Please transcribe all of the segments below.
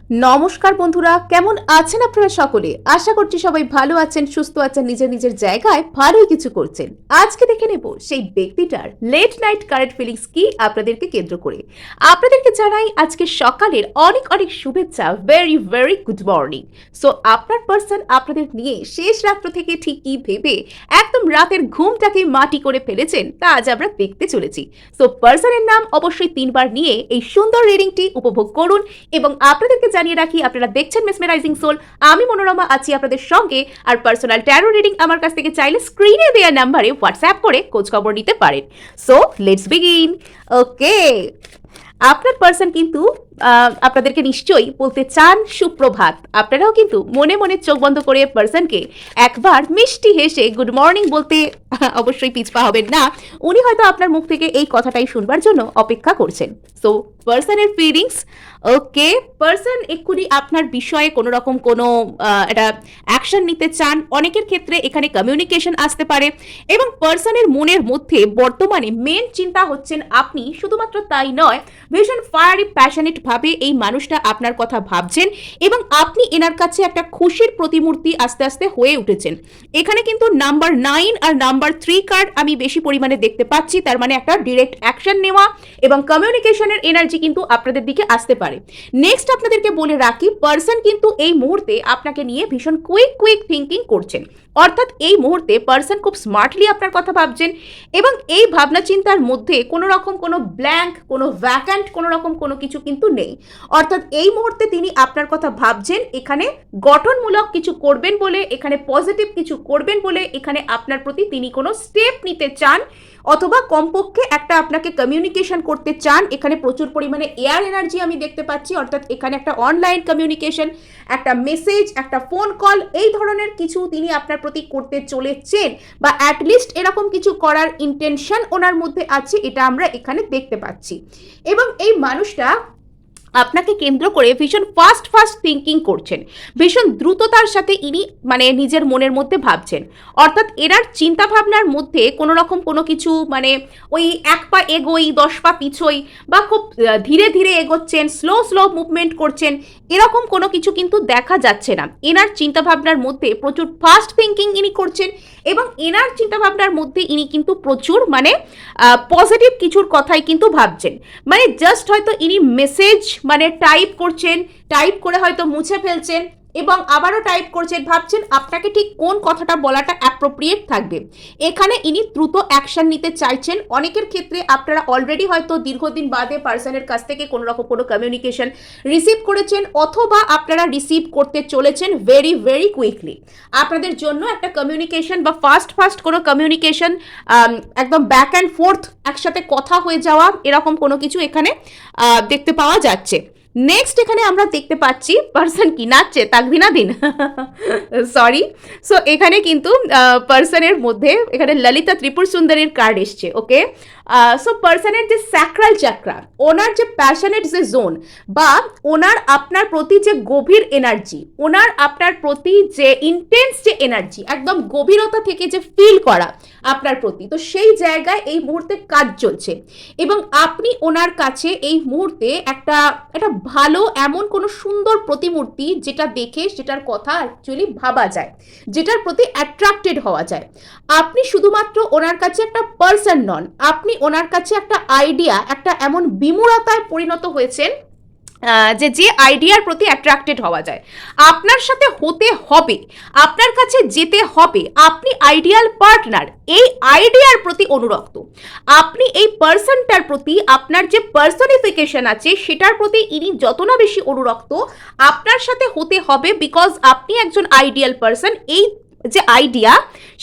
নমস্কার বন্ধুরা, কেমন আছেন আপনারা সকলে? আশা করছি সবাই ভালো আছেন, সুস্থ আছেন, নিজের নিজের জায়গায় ভালোই কিছু করছেন। আজকে দেখে নেব সেই ব্যক্তিটার লেট নাইট কারেন্ট ফিলিংস কি আপনাদেরকে কেন্দ্র করে। আপনাদেরকে জানাই আজকে সকালের অনেক অনেক শুভেচ্ছা, very very good morning. So আপনার পার্সন আপনাদের নিয়ে শেষ রাত্র থেকে ঠিক কি ভেবে একদম রাতের ঘুমটাকে মাটি করে ফেলেছেন তা আজ আমরা দেখতে চলেছি। সো পার্সনের নাম অবশ্যই 3 বার নিয়ে এই সুন্দর রিডিংটি উপভোগ করুন এবং আপনাদেরকে জানিয়ে রাখি আপনারা দেখছেন মেসমেরাইজিং সোল। আমি মনোরমা আছি আপনাদের সঙ্গে। আর পার্সোনাল ট্যারো রিডিং আমার কাছ থেকে চাইলে স্ক্রিনে দেওয়া নাম্বারে হোয়াটসঅ্যাপ করে খোঁজ খবর নিতে পারেন। So let's begin. ওকে, আপনার পার্সন কিন্তু আপনাদেরকে নিশ্চয়ই বলতে চান সুপ্রভাত। আপনারাও কিন্তু মনে মনে চোখ বন্ধ করে পার্সনকে একবার মিষ্টি হেসে গুড মর্নিং বলতে অবশ্যই পিছপা হবেন না। উনি হয়তো আপনার মুখ থেকে এই কথাটাই শুনবার জন্য অপেক্ষা করছেন। সো পার্সনের ফিলিংস, ওকে, পার্সন এক্ষুনি আপনার বিষয়ে কোনো রকম কোনো একটা অ্যাকশন নিতে চান। অনেকের ক্ষেত্রে এখানে কমিউনিকেশন আসতে পারে এবং পার্সনের মনের মধ্যে বর্তমানে মেন চিন্তা হচ্ছেন আপনি। শুধুমাত্র তাই নয়, ভীষণ ফায়ারি প্যাশনেট ভাবে এই মানুষটা আপনার কথা ভাবছেন এবং আপনি এনার কাছে একটা খুশির প্রতিমূর্তি আস্তে আস্তে হয়ে উঠেছেন। এখানে কিন্তু নাম্বার 9 আর নাম্বার 3 কার্ড আমি বেশি পরিমাণে দেখতে পাচ্ছি, তার মানে একটা ডিরেক্ট অ্যাকশন নেওয়া এবং কমিউনিকেশনের এনার্জি কিন্তু আপনাদের দিকে আসতে পারে। নেক্সট আপনাদেরকে বলে রাখি, পার্সন কিন্তু এই মুহূর্তে আপনাকে নিয়ে ভীষণ কুইক থিঙ্কিং করছেন। অর্থাৎ এই মুহূর্তে পার্সন খুব স্মার্টলি আপনার কথা ভাবছেন এবং এই ভাবনা চিন্তার মধ্যে কোনো রকম কোনো ব্ল্যাঙ্ক, কোনো ভ্যাকান্ট, কোনো রকম কোনো কিছু কিন্তু নেই। অর্থাৎ এই মুহূর্তে তিনি আপনার কথা ভাবছেন, এখানে গঠনমূলক কিছু করবেন বলে, এখানে পজিটিভ কিছু করবেন বলে, এখানে আপনার প্রতি তিনি কোনো স্টেপ নিতে চান অথবা কমপক্ষে একটা আপনাকে কমিউনিকেশন করতে চান। এখানে প্রচুর পরিমাণে এয়ার এনার্জি আমি দেখতে পাচ্ছি, অর্থাৎ এখানে একটা অনলাইন কমিউনিকেশন, একটা মেসেজ, একটা ফোন কল, এই ধরনের কিছু তিনি আপনার প্রতি করতে চলেছেন বা অ্যাটলিস্ট এরকম কিছু করার ইন্টেনশন ওনার মধ্যে আছে, এটা আমরা এখানে দেখতে পাচ্ছি। এবং এই মানুষটা আপনাকে কেন্দ্র করে ভীষণ ফাস্ট থিঙ্কিং করছেন, ভীষণ দ্রুততার সাথে ইনি মানে নিজের মনের মধ্যে ভাবছেন। অর্থাৎ এনার চিন্তা ভাবনার মধ্যে কোনো রকম কোনো কিছু মানে ওই 1 পা এগোই 10 পা পিছোই বা খুব ধীরে ধীরে এগোচ্ছেন, স্লো মুভমেন্ট করছেন, এরকম কোনো কিছু কিন্তু দেখা যাচ্ছে না। এনার চিন্তা ভাবনার মধ্যে প্রচুর ফাস্ট থিঙ্কিং ইনি করছেন এবং এনার চিন্তা ভাবনার মধ্যে ইনি কিন্তু প্রচুর মানে পজিটিভ কিছুর কথাই কিন্তু ভাবছেন। মানে জাস্ট হয়তো ইনি মেসেজ মানে টাইপ করছেন, টাইপ করে হয়তো মুছে ফেলছেন এবং আবারও টাইপ করছেন, ভাবছেন আপনাকে ঠিক কোন কথাটা বলাটা অ্যাপ্রোপ্রিয়েট থাকবে। এখানে ইনি দ্রুত অ্যাকশন নিতে চাইছেন। অনেকের ক্ষেত্রে আপনারা অলরেডি হয়তো দীর্ঘদিন বাদে পার্সনের কাছ থেকে কোনো রকম কোনো কমিউনিকেশন রিসিভ করেছেন অথবা আপনারা রিসিভ করতে চলেছেন ভেরি ভেরি কুইকলি। আপনাদের জন্য একটা কমিউনিকেশন বা ফাস্ট কোনো কমিউনিকেশন, একদম ব্যাক অ্যান্ড ফোর্থ একসাথে কথা হয়ে যাওয়া, এরকম কোনো কিছু এখানে দেখতে পাওয়া যাচ্ছে। নেক্সট এখানে আমরা দেখতে পাচ্ছি পার্সন কি নাচছে তাকদিনা দিন সরি। সো এখানে কিন্তু পার্সনের মধ্যে এখানে ললিতা ত্রিপুর সুন্দরীর কার্ড এসছে। ওকে, সো পার্সনের যে স্যাক্রাল চাকরা, ওনার যে প্যাশনেট যে জোন বা ওনার আপনার প্রতি যে গভীর এনার্জি, ওনার আপনার প্রতি যে ইন্টেন্স যে এনার্জি, একদম গভীরতা থেকে যে ফিল করা আপনার প্রতি, তো সেই জায়গায় এই মুহূর্তে কাজ চলছে এবং আপনি ওনার কাছে এই মুহূর্তে একটা ভালো এমন কোনো সুন্দর প্রতিমূর্তি যেটা দেখে সেটার কথা অ্যাকচুয়ালি ভাবা যায়, যেটার প্রতি অ্যাট্রাক্টেড হওয়া যায়। আপনি শুধুমাত্র ওনার কাছে একটা পার্সন নন, আপনি ওনার কাছে একটা আইডিয়া, একটা এমন বিমূঢ়তায় পরিণত হয়েছেন যে আইডিয়ার প্রতি অ্যাট্রাক্টেড হওয়া যায়। আপনার সাথে হতে হবে, আপনার কাছে যেতে হবে, আপনি আইডিয়াল পার্টনার, এই আইডিয়ার প্রতি অনুরক্ত। আপনি এই পার্সনটার প্রতি আপনার যে পার্সনিফিকেশন আছে সেটার প্রতি ইনি যত না বেশি অনুরক্ত, আপনার সাথে হতে হবে বিকজ আপনি একজন আইডিয়াল পার্সন। এই যে আইডিয়া,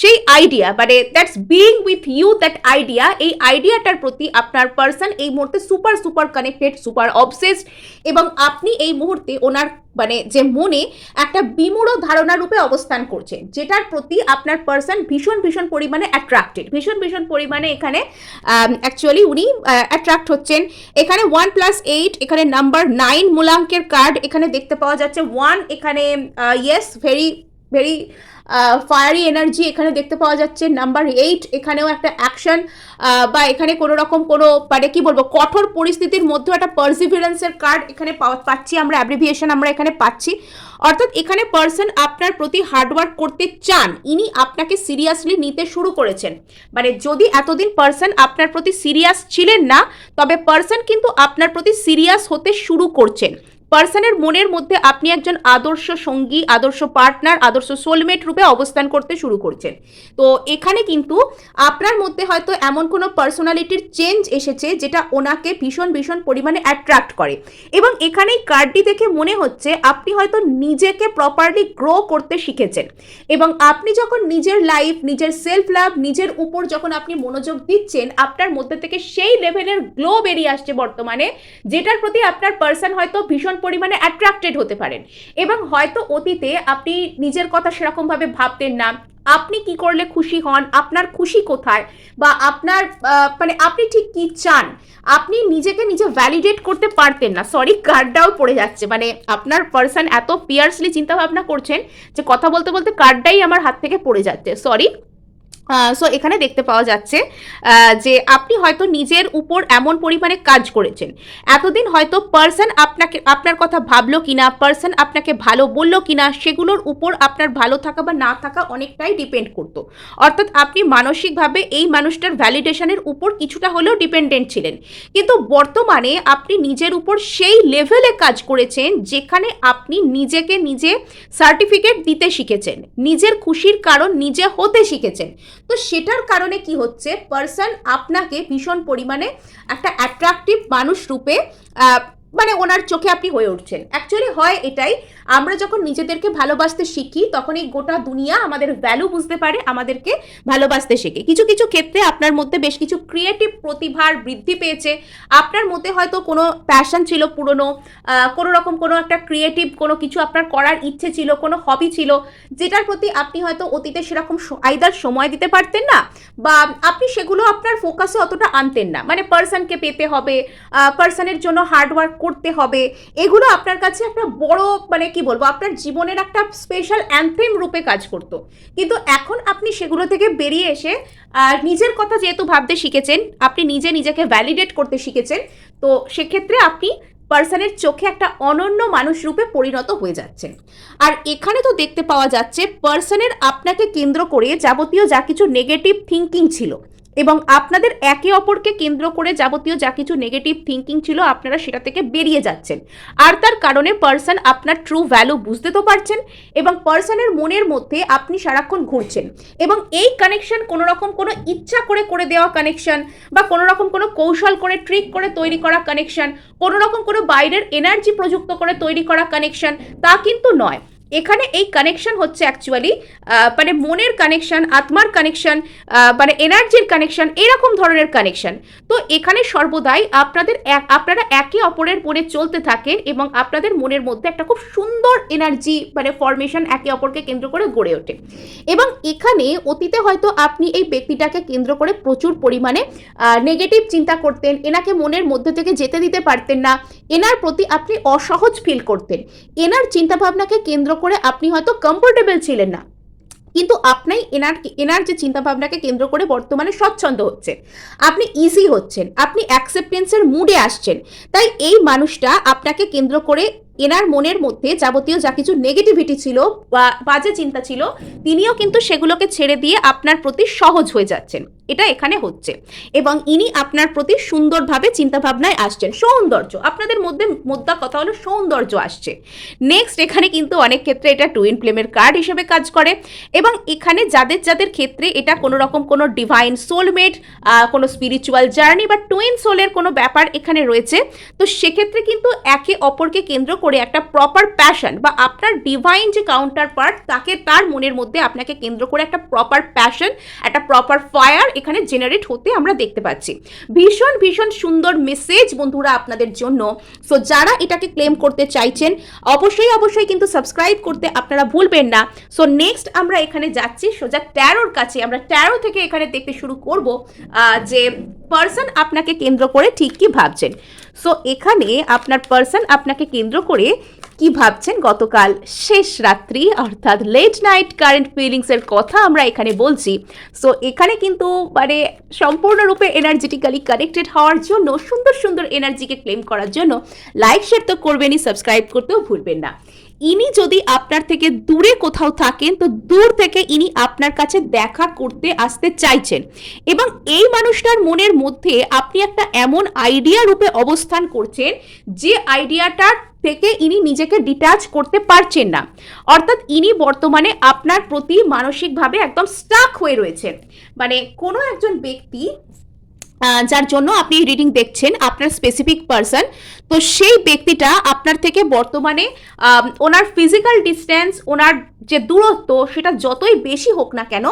সেই আইডিয়া মানে that's being with you, that idea, এই আইডিয়াটার প্রতি আপনার পার্সন এই মুহূর্তে সুপার কানেক্টেড, সুপার অবসেসড এবং আপনি এই মুহূর্তে ওনার মানে যে মনে একটা বিমূঢ় ধারণা রূপে অবস্থান করছেন, যেটার প্রতি আপনার পার্সন ভীষণ পরিমাণে অ্যাট্রাক্টেড, ভীষণ পরিমাণে এখানে অ্যাকচুয়ালি উনি অ্যাট্রাক্ট হচ্ছেন। এখানে 1+8, এখানে নাম্বার 9 মূলাঙ্কের কার্ড এখানে দেখতে পাওয়া যাচ্ছে। 1 এখানে ইয়েস, ভেরি ফায়ারি এনার্জি এখানে দেখতে পাওয়া যাচ্ছে। নাম্বার 8 এখানেও একটা অ্যাকশন, বা এখানে কোনো রকম কোনো মানে কি বলবো কঠোর পরিস্থিতির মধ্যেও একটা পারসিভিয়ারেন্সের কার্ড এখানে পাচ্ছি আমরা, অ্যাব্রিভিয়েশন আমরা এখানে পাচ্ছি। অর্থাৎ এখানে পার্সন আপনার প্রতি হার্ডওয়ার্ক করতে চান, ইনি আপনাকে সিরিয়াসলি নিতে শুরু করেছেন। মানে যদি এতদিন পার্সন আপনার প্রতি সিরিয়াস ছিলেন না, তবে পার্সন কিন্তু আপনার প্রতি সিরিয়াস হতে শুরু করছেন। পার্সনের মনের মধ্যে আপনি একজন আদর্শ সঙ্গী, আদর্শ পার্টনার, আদর্শ সোলমেট রূপে অবস্থান করতে শুরু করছেন। তো এখানে কিন্তু আপনার মধ্যে হয়তো এমন কোনো পার্সোনালিটির চেঞ্জ এসেছে যেটা ওনাকে ভীষণ ভীষণ পরিমাণে অ্যাট্রাক্ট করে। এবং এখানে এই কার্ডটি দেখে মনে হচ্ছে আপনি হয়তো নিজেকে প্রপারলি গ্রো করতে শিখেছেন, এবং আপনি যখন নিজের লাইফ, নিজের সেলফ লাভ, নিজের উপর যখন আপনি মনোযোগ দিচ্ছেন, আপনার মধ্যে থেকে সেই লেভেলের গ্লো বেরিয়ে আসছে বর্তমানে, যেটার প্রতি আপনার পার্সন হয়তো ভীষণ পরিমাণে অ্যাট্রাক্টেড হতে পারেন। এবং হয়তো অতীতে আপনি নিজের কথা সেরকমভাবে ভাবতেন না, আপনি কি করলে খুশি হন, আপনার খুশি কোথায়, বা আপনার মানে আপনি ঠিক কি চান, আপনি নিজেকে নিজে ভ্যালিডেট করতে পারতেন না। সরি, কার্ডটাও পড়ে যাচ্ছে, মানে আপনার পার্সন এত পিয়ার্সলি চিন্তা ভাবনা করছেন যে কথা বলতে বলতে কার্ডটাই আমার হাত থেকে পড়ে যাচ্ছে, সরি। সো এখানে দেখতে পাওয়া যাচ্ছে যে আপনি হয়তো নিজের উপর এমন পরিমাণে কাজ করেছেন, এতদিন হয়তো পার্সন আপনার কথা ভাবলো কিনা, পার্সন আপনাকে ভালো বললো কিনা, সেগুলোর উপর আপনার ভালো থাকা বা না থাকা অনেকটাই ডিপেন্ড করতো। অর্থাৎ আপনি মানসিকভাবে এই মানুষটার ভ্যালিডেশনের উপর কিছুটা হলেও ডিপেন্ডেন্ট ছিলেন। কিন্তু বর্তমানে আপনি নিজের উপর সেই লেভেলে কাজ করেছেন যেখানে আপনি নিজেকে নিজে সার্টিফিকেট দিতে শিখেছেন, নিজের খুশির কারণ নিজে হতে শিখেছেন। তো সেটার কারণে কি হচ্ছে, পার্সন আপনাকে ভীষণ পরিমাণে একটা অ্যাট্রাকটিভ মানুষ রূপে মানে ওনার চোখে আপনি হয়ে উঠছেন। অ্যাকচুয়ালি হয় এটাই, আমরা যখন নিজেদেরকে ভালোবাসতে শিখি তখন এই গোটা দুনিয়া আমাদের ভ্যালু বুঝতে পারে, আমাদেরকে ভালোবাসতে শেখে। কিছু কিছু ক্ষেত্রে আপনার মধ্যে বেশ কিছু ক্রিয়েটিভ প্রতিভার বৃদ্ধি পেয়েছে, আপনার মধ্যে হয়তো কোনো প্যাশন ছিল পুরনো, কোনো রকম কোনো একটা ক্রিয়েটিভ কোনো কিছু আপনার করার ইচ্ছে ছিল, কোনো হবি ছিল, যেটার প্রতি আপনি হয়তো অতীতে সেরকম আইদার সময় দিতে পারতেন না, বা আপনি সেগুলো আপনার ফোকাসে অতটা আনতেন না। মানে পার্সনকে পেতে হবে, পার্সনের জন্য হার্ডওয়ার্ক করতে হবে, এগুলো আপনার কাছে একটা বড় মানে কি বলবো আপনার জীবনের একটা স্পেশাল অ্যান্থেম রূপে কাজ করতো। কিন্তু এখন আপনি সেগুলো থেকে বেরিয়ে এসে নিজের কথা যেহেতু ভাবতে শিখেছেন, আপনি নিজেকে ভ্যালিডেট করতে শিখেছেন, তো সেক্ষেত্রে আপনি পার্সনের চোখে একটা অনন্য মানুষ রূপে পরিণত হয়ে যাচ্ছেন। আর এখানে তো দেখতে পাওয়া যাচ্ছে পার্সনের আপনাকে কেন্দ্র করে যাবতীয় যা কিছু নেগেটিভ থিঙ্কিং ছিল, এবং আপনাদের একে অপরকে কেন্দ্র করে যাবতীয় যা কিছু নেগেটিভ থিঙ্কিং ছিল, আপনারা সেটা থেকে বেরিয়ে যাচ্ছেন। আর তার কারণে পার্সন আপনার ট্রু ভ্যালু বুঝতে তো পারছেন, এবং পার্সনের মনের মধ্যে আপনি সারাক্ষণ ঘুরছেন। এবং এই কানেকশন কোনো রকম কোনো ইচ্ছা করে দেওয়া কানেকশন, বা কোনো রকম কোনো কৌশল করে ট্রিক করে তৈরি করা কানেকশন, কোনো রকম কোনো বাইরের এনার্জি প্রযুক্ত করে তৈরি করা কানেকশন, তা কিন্তু নয়। এখানে এই কানেকশন হচ্ছে অ্যাকচুয়ালি মানে মনের কানেকশন, আত্মার কানেকশন, মানে এনার্জির কানেকশন, এরকম ধরনের কানেকশন। তো এখানে সর্বদাই আপনারা একে অপরের মনে চলতে থাকেন, এবং আপনাদের মনের মধ্যে একটা খুব সুন্দর এনার্জি মানে ফরমেশন একে অপরকে কেন্দ্র করে গড়ে ওঠে। এবং এখানে অতীতে হয়তো আপনি এই ব্যক্তিটাকে কেন্দ্র করে প্রচুর পরিমাণে নেগেটিভ চিন্তা করতেন, এনাকে মনের মধ্যে থেকে যেতে দিতে পারতেন না, এনার প্রতি আপনি অসহজ ফিল করতেন, এনার চিন্তাভাবনাকে কেন্দ্র করে আপনি হয়তো কমফোর্টেবল ছিলেন না। কিন্তু আপনি এনার যে চিন্তাভাবনাকে কেন্দ্র করে বর্তমানে স্বচ্ছন্দ হচ্ছেন, আপনি ইজি হচ্ছেন, আপনি অ্যাকসেপ্টেন্সের মুডে আসছেন। তাই এই মানুষটা আপনাকে কেন্দ্র করে এনার মনের মধ্যে যাবতীয় যা কিছু নেগেটিভিটি ছিল বা বাজে চিন্তা ছিল, তিনিও কিন্তু সেগুলোকে ছেড়ে দিয়ে আপনার প্রতি সহজ হয়ে যাচ্ছেন। এটা এখানে হচ্ছে, এবং ইনি আপনার প্রতি সুন্দরভাবে চিন্তাভাবনায় আসছেন। সৌন্দর্য, আপনাদের মধ্যে মোদ্দা কথা হলো সৌন্দর্য আসছে। নেক্সট, এখানে কিন্তু অনেক ক্ষেত্রে এটা টুইন ফ্লেমের কার্ড হিসেবে কাজ করে, এবং এখানে যাদের ক্ষেত্রে এটা কোনো রকম কোনো ডিভাইন সোলমেট, কোনো স্পিরিচুয়াল জার্নি বা টুইন সোলের কোনো ব্যাপার এখানে রয়েছে, তো সেক্ষেত্রে কিন্তু একে অপরকে কেন্দ্র করে একটা প্রপার প্যাশন, বা আপনার ডিভাইন যে কাউন্টার পার্ট তাকে তার মনের মধ্যে আপনাকে কেন্দ্র করে একটা প্রপার প্যাশন, একটা প্রপার ফায়ার এখানে জেনারেট হতে আমরা দেখতে পাচ্ছি। ভীষণ ভীষণ সুন্দর মেসেজ বন্ধুরা আপনাদের জন্য। সো যারা এটাকে ক্লেম করতে চাইছেন অবশ্যই কিন্তু সাবস্ক্রাইব করতে আপনারা ভুলবেন না। সো নেক্সট আমরা এখানে যাচ্ছি সোজা ট্যারোর কাছে। আমরা ট্যারো থেকে এখানে দেখতে শুরু করব যে পার্সন আপনাকে কেন্দ্র করে ঠিক কি ভাবছেন। সো এখানে আপনার পার্সন আপনাকে কেন্দ্র করে কি ভাবছেন গতকাল শেষ রাত্রি অর্থাৎ লেট নাইট কারেন্ট ফিলিংসের কথা আমরা এখানে বলছি। সো এখানে কিন্তু মানে সম্পূর্ণরূপে এনার্জেটিক্যালি কানেক্টেড হওয়ার জন্য, সুন্দর সুন্দর এনার্জিকে ক্লেম করার জন্য লাইক শেয়ার তো করবেনই, সাবস্ক্রাইব করতেও ভুলবেন না। ইনি যদি আপনার থেকে দূরে কোথাও থাকেন তো দূর থেকে ইনি আপনার কাছে দেখা করতে আসতে চাইছেন, এবং এই মানুষটার মনের মধ্যে আপনি একটা এমন আইডিয়া রূপে অবস্থান করছেন যে আইডিয়াটার থেকে ইনি নিজেকে ডিটাচ করতে পারছেন না। অর্থাৎ ইনি বর্তমানে আপনার প্রতি মানসিকভাবে একদম স্টাক হয়ে রয়েছেন। মানে কোনো একজন ব্যক্তি যার জন্য আপনি রিডিং দেখছেন, আপনার স্পেসিফিক পারসন, তো সেই ব্যক্তিটা আপনার থেকে বর্তমানে ওনার ফিজিক্যাল ডিস্টেন্স, ওনার যে দূরত্ব সেটা যতই বেশি হোক না কেন,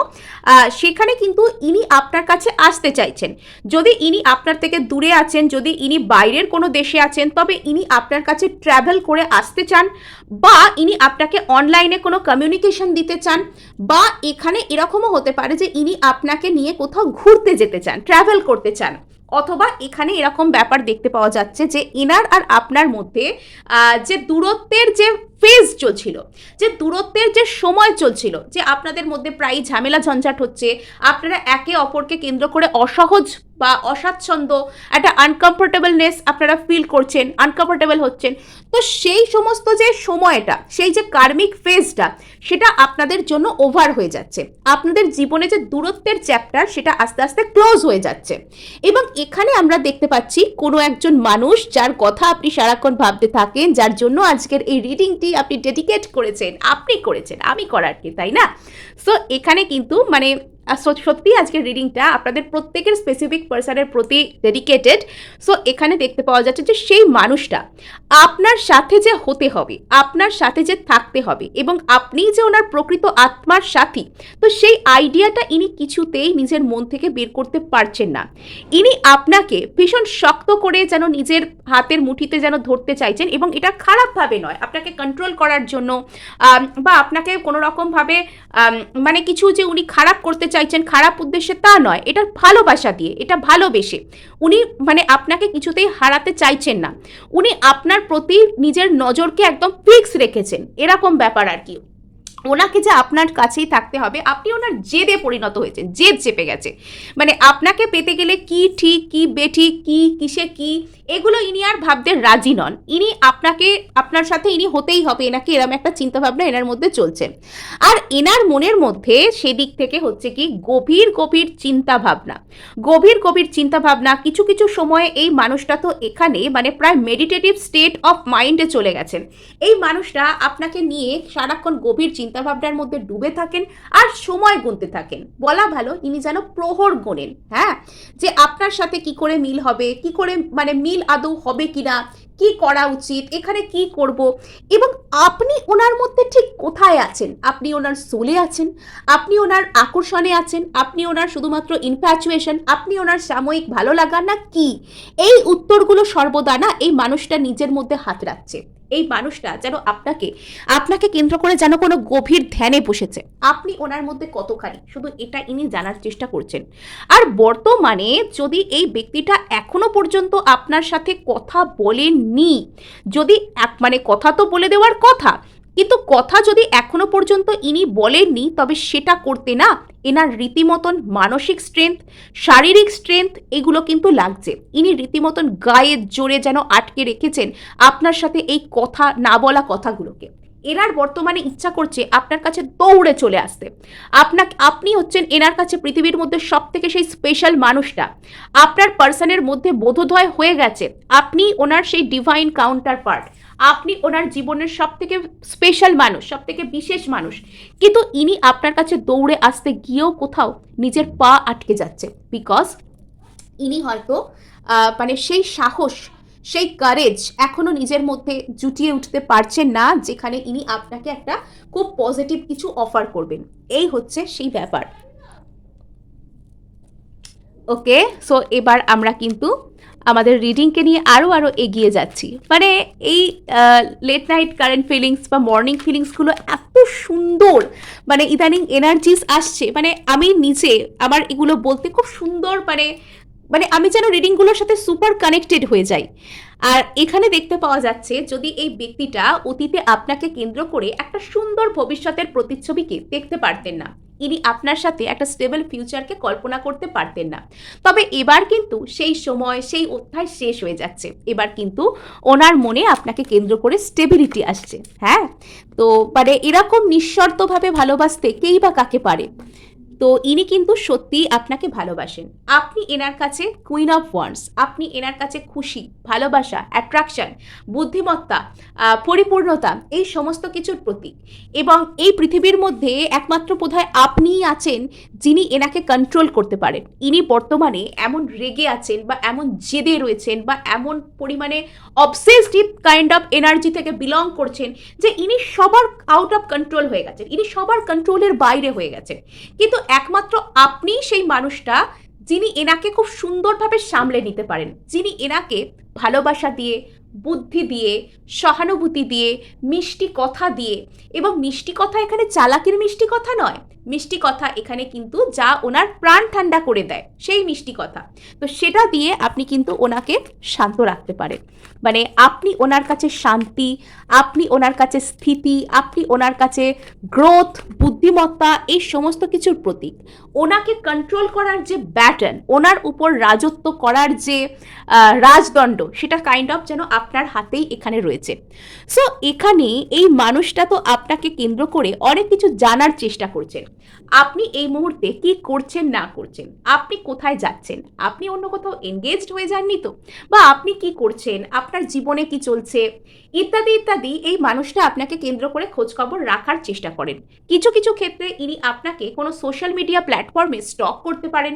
সেখানে কিন্তু ইনি আপনার কাছে আসতে চাইছেন। যদি ইনি আপনার থেকে দূরে আছেন, যদি ইনি বাইরের কোনো দেশে আছেন, তবে ইনি আপনার কাছে ট্র্যাভেল করে আসতে চান, বা ইনি আপনাকে অনলাইনে কোনো কমিউনিকেশন দিতে চান, বা এখানে এরকমও হতে পারে যে ইনি আপনাকে নিয়ে কোথাও ঘুরতে যেতে চান, ট্র্যাভেল করতে চান। অথবা এখানে এরকম ব্যাপার দেখতে পাওয়া যাচ্ছে যে এনার আর আপনার মধ্যে যে দূরত্বের যে ফেজ চলছিল, যে দূরত্বের যে সময় চলছিল, যে আপনাদের মধ্যে প্রায় ঝামেলা ঝঞ্ঝাট হচ্ছে, আপনারা একে অপরকে কেন্দ্র করে অসহজ বা অস্বাচ্ছন্দ্য, একটা আনকমফোর্টেবলনেস আপনারা ফিল করছেন, আনকমফোর্টেবল হচ্ছেন, তো সেই সমস্ত যে সময়টা, সেই যে কার্মিক ফেজটা, সেটা আপনাদের জন্য ওভার হয়ে যাচ্ছে। আপনাদের জীবনে যে দূরত্বের চ্যাপ্টার সেটা আস্তে আস্তে ক্লোজ হয়ে যাচ্ছে। এবং এখানে আমরা দেখতে পাচ্ছি কোনো একজন মানুষ যার কথা আপনি সারাক্ষণ ভাবতে থাকেন, যার জন্য আজকের এই রিডিংটি আপনি ডেডিকেট করেছেন, আপনি করেছেন, আমি করার কি, তাই না? সো এখানে কিন্তু মানে সত্যি আজকের রিডিংটা আপনাদের প্রত্যেকের স্পেসিফিক পার্সনের প্রতি ডেডিকেটেড। সো এখানে দেখতে পাওয়া যাচ্ছে যে সেই মানুষটা আপনার সাথে যে হতে হবে, আপনার সাথে যে থাকতে হবে, এবং আপনি যে ওনার প্রকৃত আত্মার সাথী, তো সেই আইডিয়াটা ইনি কিছুতেই নিজের মন থেকে বের করতে পারছেন না। ইনি আপনাকে ভীষণ শক্ত করে যেন নিজের হাতের মুঠিতে যেন ধরতে চাইছেন, এবং এটা খারাপভাবে নয়, আপনাকে কন্ট্রোল করার জন্য বা আপনাকে কোনো রকমভাবে মানে কিছু যে উনি খারাপ করতে চাইছেন খারাপ উদ্দেশ্যে তা নয়, এটা ভালোবাসা দিয়ে, এটা ভালোবেসে উনি মানে আপনাকে কিছুতেই হারাতে চাইছেন না। উনি আপনার প্রতি নিজের নজরকে একদম ফিক্স রেখেছেন, এরকম ব্যাপার আর কি। ওনাকে যে আপনার কাছেই থাকতে হবে, আপনি ওনার জেদে পরিণত হয়েছেন, জেদ চেপে গেছে। মানে আপনাকে পেতে গেলে কি ঠিক কি বেঠিক কি কিসে কি এগুলো ইনি আর ভাবতে রাজি নন। ইনি আপনাকে, আপনার সাথে ইনি হতেই হবে, এনাকে এরম একটা চিন্তাভাবনা এনার মধ্যে চলছে। আর এনার মনের মধ্যে সেদিক থেকে হচ্ছে কি গভীর গভীর চিন্তাভাবনা, গভীর গভীর চিন্তাভাবনা। কিছু কিছু সময়ে এই মানুষটা তো এখানে মানে প্রায় মেডিটেটিভ স্টেট অফ মাইন্ডে চলে গেছেন। এই মানুষটা আপনাকে নিয়ে সারাক্ষণ গভীর চিন্তাভাবনার মধ্যে ডুবে থাকেন আর সময় গুনতে থাকেন। বলা ভালো ইনি যেন প্রহর গোনেন, হ্যাঁ, যে আপনার সাথে কি করে মিল হবে, কি করে মানে মিল আদৌ হবে কিনা, কি করা উচিত, এখানে কি করব, এবং আপনি ওনার মধ্যে ঠিক কোথায় আছেন। আপনি ওনার সোলে আছেন, আপনি ওনার আকর্ষণে আছেন, আপনি ওনার শুধুমাত্র ইনফ্যাচুয়েশন, আপনি ওনার সাময়িক ভালো লাগা না কি, এই উত্তরগুলো সর্বদা না এই মানুষটা নিজের মধ্যে হাত রাখছে। এই মানুষটা যেন আপনাকে কেন্দ্র করে যেন কোনো গভীর ধ্যানে বসেছে। আপনি ওনার মধ্যে কতখানি, শুধু এটা ইনি জানার চেষ্টা করছেন। আর বর্তমানে যদি এই ব্যক্তিটা এখনো পর্যন্ত আপনার সাথে কথা বলেননি, যদি মানে কথা তো বলে দেওয়ার কথা, কিন্তু কথা যদি এখনো পর্যন্ত ইনি বলেননি, তবে সেটা করতে না এনার রীতিমতন মানসিক স্ট্রেংথ, শারীরিক স্ট্রেংথ এগুলো কিন্তু লাগছে। ইনি রীতিমতন গায়ের জোরে যেন আটকে রেখেছেন আপনার সাথে এই কথা না বলা কথাগুলোকে। এনার বর্তমানে ইচ্ছা করছে আপনার কাছে দৌড়ে চলে আসতে। আপনি হচ্ছেন এনার কাছে পৃথিবীর মধ্যে সব থেকে সেই স্পেশাল মানুষটা। আপনার পার্সনের মধ্যে বোধোদয় হয়ে গেছে আপনি ওনার সেই ডিভাইন কাউন্টার পার্ট, আপনি ওনার জীবনের সব থেকে স্পেশাল মানুষ, সব থেকে বিশেষ মানুষ। কিন্তু ইনি আপনার কাছে দৌড়ে আসতে গিয়েও কোথাও নিজের পা আটকে যাচ্ছে, বিকজ ইনি হয়তো মানে সেই সাহস, সেই কারেজ এখনো নিজের মধ্যে জুটিয়ে উঠতে পারছেন না, যেখানে ইনি আপনাকে একটা খুব পজিটিভ কিছু অফার করবেন। এই হচ্ছে সেই ব্যাপার। ওকে, সো এবার আমরা কিন্তু আমাদের রিডিংকে নিয়ে আরও এগিয়ে যাচ্ছি। মানে এই লেট নাইট কারেন্ট ফিলিংস বা মর্নিং ফিলিংসগুলো এত সুন্দর, মানে ইদানিং এনার্জিস আসছে, মানে আমি নিজে আমার এগুলো বলতে খুব সুন্দর মানে মানে আমি যেন রিডিংগুলোর সাথে সুপার কানেক্টেড হয়ে যাই। আর এখানে দেখতে পাওয়া যাচ্ছে যদি এই ব্যক্তিটা অতীতে আপনাকে কেন্দ্র করে একটা সুন্দর ভবিষ্যতের প্রতিচ্ছবিকে দেখতে পারতেন না, ইনি আপনার সাথে একটা স্টেবল ফিউচারকে কল্পনা করতে পারতেন না, তবে এবার কিন্তু সেই সময় সেই অধ্যায় শেষ হয়ে যাচ্ছে। এবার কিন্তু ওনার মনে আপনাকে কেন্দ্র করে স্টেবিলিটি আসছে। হ্যাঁ, তো মানে এরকম নিঃশর্তভাবে ভালোবাসতে কেই বা কাকে পারে। তো ইনি কিন্তু সত্যিই আপনাকে ভালোবাসেন। আপনি এনার কাছে কুইন অফ ওয়ান্ডস, আপনি এনার কাছে খুশি, ভালোবাসা, অ্যাট্রাকশন, বুদ্ধিমত্তা, পরিপূর্ণতা, এই সমস্ত কিছুর প্রতীক। এবং এই পৃথিবীর মধ্যে একমাত্র বোধহয় আপনিই আছেন যিনি এনাকে কন্ট্রোল করতে পারেন। ইনি বর্তমানে এমন রেগে আছেন বা এমন জেদে রয়েছেন বা এমন পরিমাণে অবসেসিভ কাইন্ড অফ এনার্জি থেকে বিলং করছেন যে ইনি সবার আউট অফ কন্ট্রোল হয়ে গেছেন, ইনি সবার কন্ট্রোলের বাইরে হয়ে গেছেন। কিন্তু একমাত্র আপনিই সেই মানুষটা যিনি এনাকে খুব সুন্দরভাবে সামলে নিতে পারেন, যিনি এনাকে ভালোবাসা দিয়ে, বুদ্ধি দিয়ে, সহানুভূতি দিয়ে, মিষ্টি কথা দিয়ে, এবং মিষ্টি কথা এখানে চালাকির মিষ্টি কথা নয়, মিষ্টি কথা এখানে কিন্তু যা ওনার প্রাণ ঠান্ডা করে দেয় সেই মিষ্টি কথা, তো সেটা দিয়ে আপনি কিন্তু ওনাকে শান্ত রাখতে পারেন। মানে আপনি ওনার কাছে শান্তি, আপনি ওনার কাছে স্থিতি, আপনি ওনার কাছে গ্রোথ, বুদ্ধিমত্তা, এই সমস্ত কিছুর প্রতীক। ওনাকে কন্ট্রোল করার যে ব্যাটন, ওনার উপর রাজত্ব করার যে রাজদণ্ড, সেটা কাইন্ড অফ যেন আপনার হাতেই এখানে রয়েছে। সো এখানে এই মানুষটা তো আপনাকে কেন্দ্র করে অনেক কিছু জানার চেষ্টা করছেন। আপনি এই মুহূর্তে কি করছেন না করছেন, আপনি কোথায় যাচ্ছেন, আপনি অন্য কোথাও এনগেজড হয়ে যাননি তো, বা আপনি কি করছেন, আপনার জীবনে কি চলছে, ইত্যাদি ইত্যাদি এই মানুষটা আপনাকে কেন্দ্র করে খোঁজখবর রাখার চেষ্টা করেন। কিছু কিছু ক্ষেত্রে ইনি আপনাকে কোনো সোশ্যাল মিডিয়া প্ল্যাটফর্মে স্টক করতে পারেন।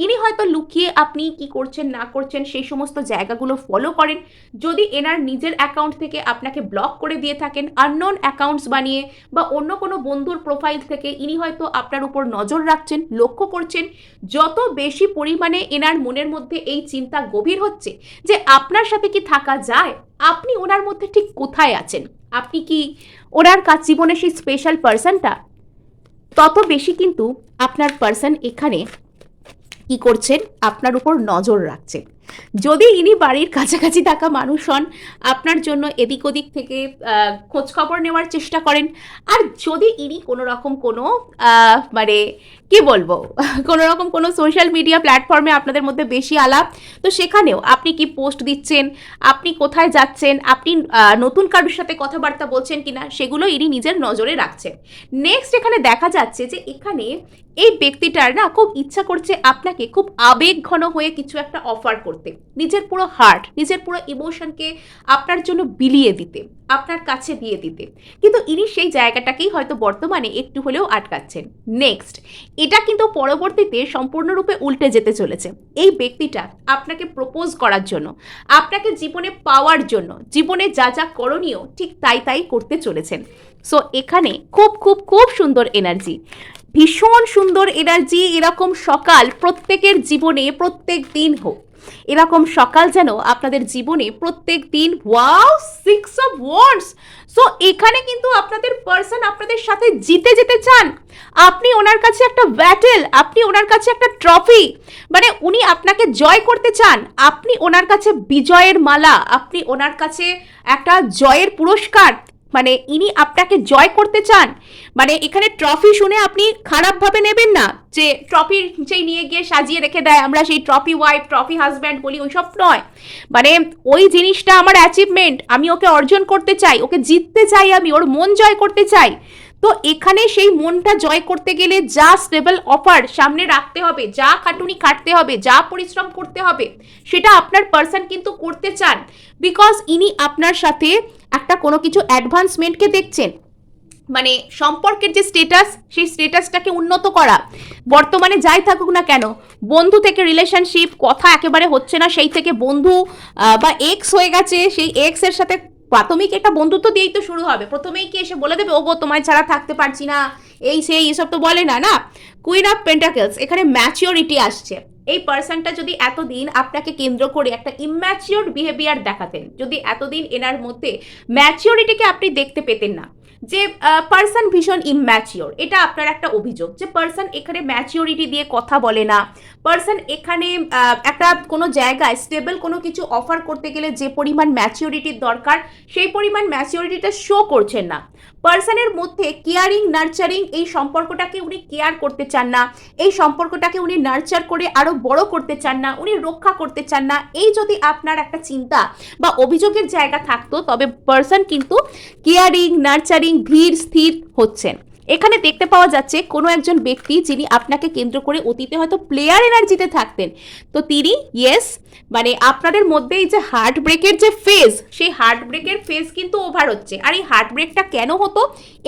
ইনি হয়তো লুকিয়ে আপনি কি করছেন না করছেন সেই সমস্ত জায়গাগুলো ফলো করেন। যদি এনার নিজের অ্যাকাউন্ট থেকে আপনাকে ব্লক করে দিয়ে থাকেন, আননোন অ্যাকাউন্টস বানিয়ে বা অন্য কোনো বন্ধুর প্রোফাইল থেকে ইনি হয়তো আপনার উপর নজর রাখছেন, লক্ষ্য করছেন। যত বেশি পরিমাণে এনার মনের মধ্যে এই চিন্তা গভীর হচ্ছে যে আপনার সাথে কি থাকা যায়, আপনি ওনার মধ্যে ঠিক কোথায় আছেন, আপনি কি ওনার জীবনে সেই স্পেশাল পার্সনটা, তত বেশি কিন্তু আপনার পার্সন এখানে কি করছেন, আপনার উপর নজর রাখছেন। যদি ইনি বাড়ির কাছাকাছি থাকা মানুষ হন, আপনার জন্য এদিক ওদিক থেকে খোঁজখবর নেওয়ার চেষ্টা করেন। আর যদি ইনি কোনো রকম কোনো মানে কি বলবো কোনো রকম কোনো সোশ্যাল মিডিয়া প্ল্যাটফর্মে আপনাদের মধ্যে বেশি আলাপ, তো সেখানেও আপনি কি পোস্ট দিচ্ছেন, আপনি কোথায় যাচ্ছেন, আপনি নতুন কারোর সাথে কথাবার্তা বলছেন কিনা, সেগুলো ইনি নিজের নজরে রাখছেন। নেক্সট এখানে দেখা যাচ্ছে যে এখানে এই ব্যক্তিটার না খুব ইচ্ছা করছে আপনাকে খুব আবেগঘন হয়ে কিছু একটা অফার করতে, নিজের পুরো হার্ট, নিজের পুরো ইমোশনকে আপনার জন্য বিলিয়ে দিতে, আপনার কাছে দিয়ে দিতে, কিন্তু ইনি সেই জায়গাটাকেই হয়তো বর্তমানে একটু হলেও আটকাচ্ছেন। নেক্সট এটা কিন্তু পরবর্তীতে সম্পূর্ণরূপে উল্টে যেতে চলেছে। এই ব্যক্তিটা আপনাকে প্রপোজ করার জন্য, আপনাকে জীবনে পাওয়ার জন্য, জীবনে যা যা করণীয় ঠিক তাই তাই করতে চলেছেন। সো এখানে খুব খুব খুব সুন্দর এনার্জি, ভীষণ সুন্দর এনার্জি। এরকম সকাল প্রত্যেকের জীবনে প্রত্যেক দিন হোক, এরকম সকাল যেন আপনাদের জীবনে প্রত্যেক দিন। Wow, 6 of wands. সো এখানে কিন্তু আপনাদের পার্সন আপনাদের সাথে জিতে যেতে চান। আপনি ওনার কাছে একটা ব্যাটেল, আপনি ওনার কাছে একটা ট্রফি, মানে উনি আপনাকে জয় করতে চান। আপনি ওনার কাছে বিজয়ের মালা, আপনি ওনার কাছে একটা জয়ের পুরস্কার, মানে ইনি আপনাকে জয় করতে চান। মানে এখানে ট্রফি শুনে আপনি খারাপভাবে নেবেন না যে ট্রফি যেই নিয়ে গিয়ে সাজিয়ে রেখে দেয়, আমরা সেই ট্রফি ওয়াইফ, ট্রফি হাজব্যান্ড বলি, ওইসব নয়। মানে ওই জিনিসটা আমার অ্যাচিভমেন্ট, আমি ওকে অর্জন করতে চাই, ওকে জিততে চাই, আমি ওর মন জয় করতে চাই। তো এখানে সেই মনটা জয় করতে গেলে যা স্টেবল অফার সামনে রাখতে হবে, যা খাটুনি খাটতে হবে, যা পরিশ্রম করতে হবে, সেটা আপনার পার্সন কিন্তু করতে চান। বিকজ ইনি আপনার সাথে একটা কোনো কিছু অ্যাডভান্সমেন্টকে দেখছেন, মানে সম্পর্কের যে স্টেটাস, সেই স্টেটাসটাকে উন্নত করা। বর্তমানে যাই থাকুক না কেন, বন্ধু থেকে রিলেশনশিপ, কথা একেবারে হচ্ছে না, সেই থেকে বন্ধু বা এক্স হয়ে গেছে, সেই এক্স এর সাথে প্রাথমিক একটা বন্ধুত্ব দিয়েই তো শুরু হবে। প্রথমেই কি এসে বলে দেবে ওগো তোমায় ছাড়া থাকতে পারছি না, এই সেই এসব তো বলে না, না। কুইন অফ পেন্টাকেলস, এখানে ম্যাচিওরিটি আসছে। এই পার্সনটা যদি এতদিন আপনাকে কেন্দ্র করে একটা ইম্যাচিওর বিহেভিয়ার দেখাতেন, যদি এতদিন এনার মধ্যে ম্যাচিওরিটিকে আপনি দেখতে পেতেন না, যে পার্সন ভীষণ ইম্যাচিওর, এটা আপনার একটা অভিযোগ যে পার্সন এখানে ম্যাচিওরিটি দিয়ে কথা বলে না। পার্সন এখানে একটা কোনো জায়গায় স্টেবল কোনো কিছু অফার করতে গেলে যে পরিমাণ ম্যাচিওরিটির দরকার সেই পরিমাণ ম্যাচিওরিটিটা শো করছেন না। পার্সনের মধ্যে কেয়ারিং নার্চারিং এই সম্পর্কটাকে উনি কেয়ার করতে চান না, এই সম্পর্কটাকে উনি নার্চার করে আরও বড় করতে চান না, উনি রক্ষা করতে চান না। এই যদি আপনার একটা চিন্তা বা অভিযোগের জায়গা থাকতো তবে পার্সন কিন্তু কেয়ারিং নার্চারিং ধীর স্থির হচ্ছেন। এখানে দেখতে পাওয়া যাচ্ছে কোনো একজন ব্যক্তি যিনি আপনাকে কেন্দ্র করে অতীতে হয়তো প্লেয়ার এনার্জিতে থাকতেন, তো তিনি ইয়েস মানে আপনাদের মধ্যে এই যে হার্ট ব্রেকের যে ফেজ, সেই হার্ট ব্রেকের ফেজ কিন্তু ওভার হচ্ছে। আর এই হার্ট ব্রেকটা কেন হতো?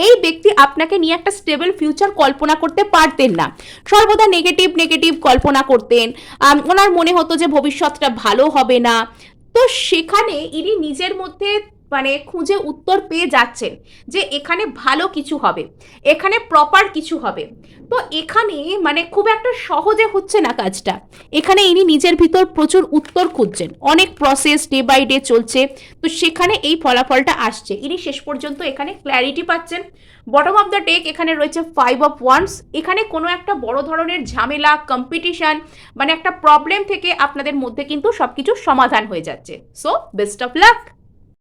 এই ব্যক্তি আপনাকে নিয়ে একটা স্টেবল ফিউচার কল্পনা করতে পারতেন না, সর্বদা নেগেটিভ নেগেটিভ কল্পনা করতেন। ওনার মনে হতো যে ভবিষ্যৎটা ভালো হবে না। তো সেখানে ইনি নিজের মধ্যে মানে খুঁজে উত্তর পেয়ে যাচ্ছেন যে এখানে ভালো কিছু হবে, এখানে প্রপার কিছু হবে। তো এখানে মানে খুব একটা সহজে হচ্ছে না কাজটা। এখানে ইনি নিজের ভিতর প্রচুর উত্তর খুঁজছেন, অনেক প্রসেস ডে বাই ডে চলছে, তো সেখানে এই ফলাফলটা আসছে। ইনি শেষ পর্যন্ত এখানে ক্ল্যারিটি পাচ্ছেন। বটম অফ দ্য ডেক এখানে রয়েছে 5 অফ ওয়ান্ডস। এখানে কোনো একটা বড় ধরনের ঝামেলা কম্পিটিশন মানে একটা প্রবলেম থেকে আপনাদের মধ্যে কিন্তু সবকিছু সমাধান হয়ে যাচ্ছে। So best of luck.